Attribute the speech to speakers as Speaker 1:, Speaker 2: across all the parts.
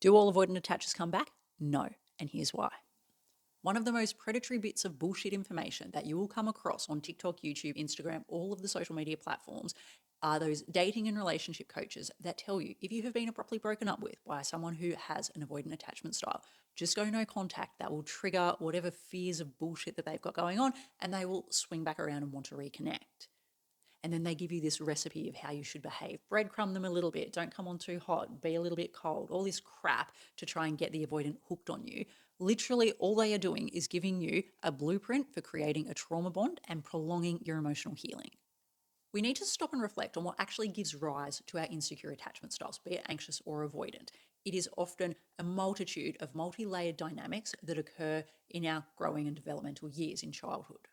Speaker 1: Do all avoidant attachers come back? No, and here's why. One of the most predatory bits of bullshit information that you will come across on TikTok, YouTube, Instagram, all of the social media platforms are those dating and relationship coaches that tell you if you have been abruptly broken up with by someone who has an avoidant attachment style, just go no contact. That will trigger whatever fears of bullshit that they've got going on, and they will swing back around and want to reconnect. And then they give you this recipe of how you should behave. Breadcrumb them a little bit. Don't come on too hot. Be a little bit cold. All this crap to try and get the avoidant hooked on you. Literally, all they are doing is giving you a blueprint for creating a trauma bond and prolonging your emotional healing. We need to stop and reflect on what actually gives rise to our insecure attachment styles, be it anxious or avoidant. It is often a multitude of multi-layered dynamics that occur in our growing and developmental years in childhood.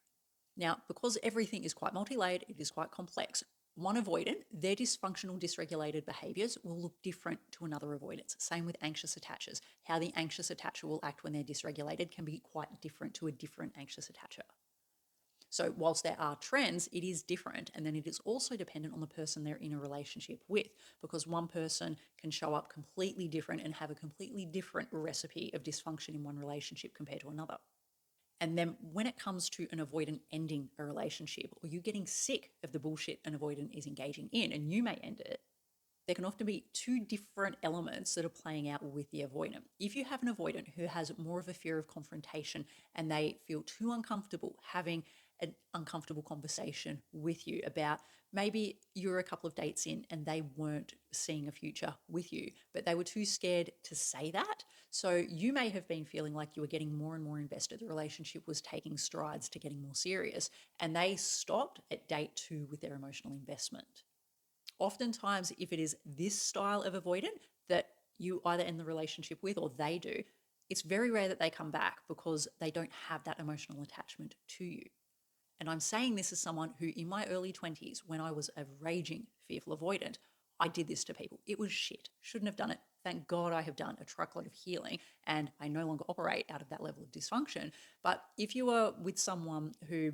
Speaker 1: Now, because everything is quite multi-layered, it is quite complex. One avoidant, their dysfunctional, dysregulated behaviors will look different to another avoidance. Same with anxious attachers. How the anxious attacher will act when they're dysregulated can be quite different to a different anxious attacher. So whilst there are trends, it is different. And then it is also dependent on the person they're in a relationship with, because one person can show up completely different and have a completely different recipe of dysfunction in one relationship compared to another. And then when it comes to an avoidant ending a relationship, or you getting sick of the bullshit an avoidant is engaging in and you may end it, there can often be two different elements that are playing out with the avoidant. If you have an avoidant who has more of a fear of confrontation and they feel too uncomfortable having an uncomfortable conversation with you about maybe you're a couple of dates in and they weren't seeing a future with you, but they were too scared to say that. So you may have been feeling like you were getting more and more invested. The relationship was taking strides to getting more serious, and they stopped at date 2 with their emotional investment. Oftentimes, if it is this style of avoidant that you either end the relationship with or they do, it's very rare that they come back because they don't have that emotional attachment to you. And I'm saying this as someone who, in my early 20s, when I was a raging fearful avoidant, I did this to people. It was shit. Shouldn't have done it. Thank God I have done a truckload of healing and I no longer operate out of that level of dysfunction. But if you are with someone who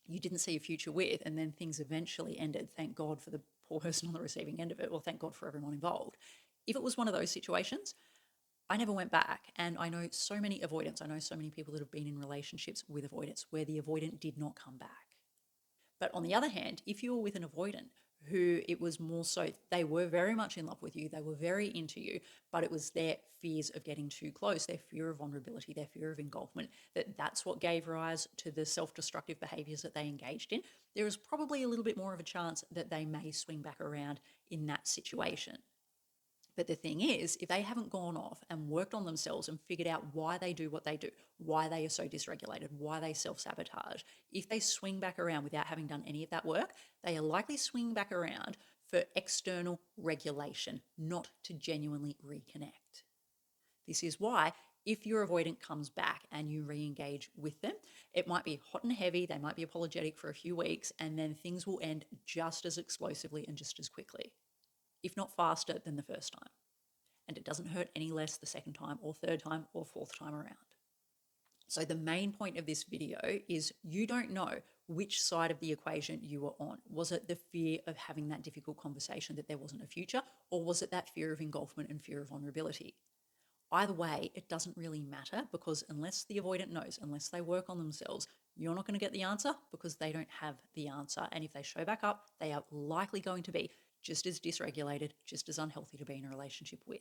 Speaker 1: you didn't see a future with, and then things eventually ended. Thank God for the poor person on the receiving end of it, or thank God for everyone involved. If it was one of those situations, I never went back. And I know so many avoidants. I know so many people that have been in relationships with avoidants where the avoidant did not come back. But on the other hand, if you were with an avoidant who it was more so they were very much in love with you, they were very into you, but it was their fears of getting too close, their fear of vulnerability, their fear of engulfment, that's what gave rise to the self-destructive behaviors that they engaged in, there is probably a little bit more of a chance that they may swing back around in that situation. But the thing is, if they haven't gone off and worked on themselves and figured out why they do what they do, why they are so dysregulated, why they self sabotage, if they swing back around without having done any of that work, they are likely swinging back around for external regulation, not to genuinely reconnect. This is why if your avoidant comes back and you re-engage with them, it might be hot and heavy, they might be apologetic for a few weeks, and then things will end just as explosively and just as quickly, if not faster than the first time. And it doesn't hurt any less the second time or third time or fourth time around. So the main point of this video is you don't know which side of the equation you were on. Was it the fear of having that difficult conversation that there wasn't a future, or was it that fear of engulfment and fear of vulnerability? Either way, it doesn't really matter, because unless the avoidant knows, unless they work on themselves, you're not going to get the answer because they don't have the answer. And if they show back up, they are likely going to be just as dysregulated, just as unhealthy to be in a relationship with.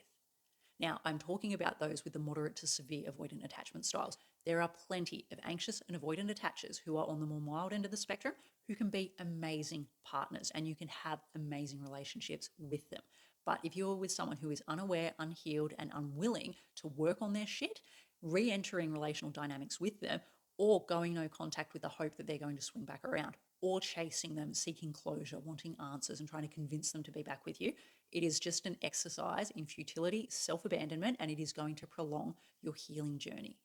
Speaker 1: Now, I'm talking about those with the moderate to severe avoidant attachment styles. There are plenty of anxious and avoidant attachers who are on the more mild end of the spectrum who can be amazing partners and you can have amazing relationships with them. But if you're with someone who is unaware, unhealed, and unwilling to work on their shit, re-entering relational dynamics with them, or going no contact with the hope that they're going to swing back around, or chasing them, seeking closure, wanting answers, and trying to convince them to be back with you, it is just an exercise in futility, self-abandonment, and it is going to prolong your healing journey.